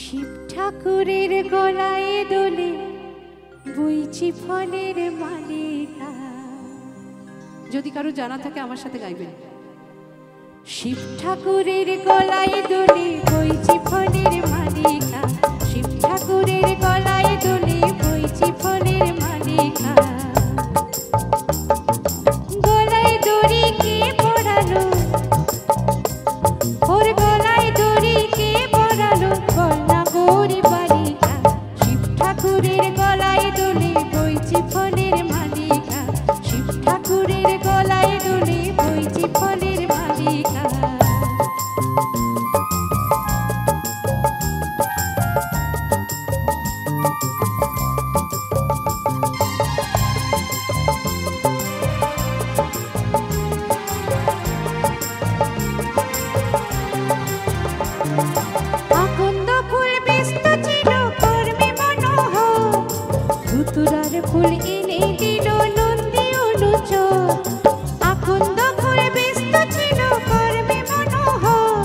শিব ঠাকুরের গলায় দোলে বইছি ফলের মালিকা। যদি কারো জানা থাকে আমার সাথে গাইবেন। শিব ঠাকুরের গলায় দোলে বইছি ফলের মালিকা, শিব ঠাকুরের গলায় দোলে বইছি ফলের মালিকা। গলায় দড়ি কে পড়ালো, ওর গলায় দড়ি কে পড়ালো, বলনা গৌরী বালিকা। শিব ঠাকুরের গলায় দোলে বইছি ফলের মালিকা, শিব ঠাকুরের গলায় দোলে বইছি ফলের মালিকা। আকন্দ ফুল ব্যস্ত ছিল কর্মে মনোহর, ধুতুরার ফুল এনে দিল নন্দী অনুচর। আকন্দ ফুল ব্যস্ত ছিল কর্মে মনোহর,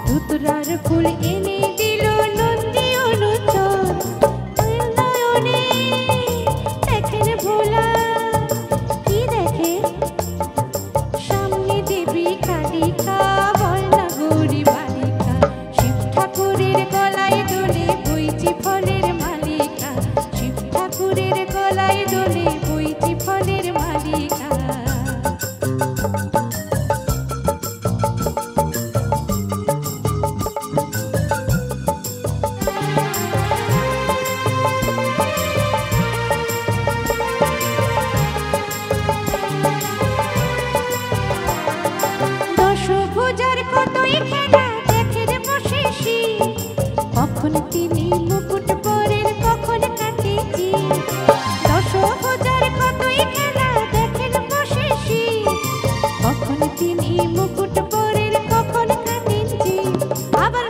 ধুতুরার ফুল এনে দিল নন্দী অনুচর। নয়নে দেখেন ভোলা, কি দেখে সামনে দেবী কালিকা, বলনা গৌরী বালিকা। শিব ঠাকুরের গলায় দোলে বইছি ফলের মালিকা, শিব ঠাকুরের গলায় দোলে বইছি ফলের মালিকা। দশভুজার কতই খেলা দেখেন বসে শিব, কখন তিনি মুকুট পরেন কখন কাটেছি। দশভুজার কতই খেলা দেখেন বসে শিব, কখন তিনি মুকুট পরেন কখন কাটেছি। আবার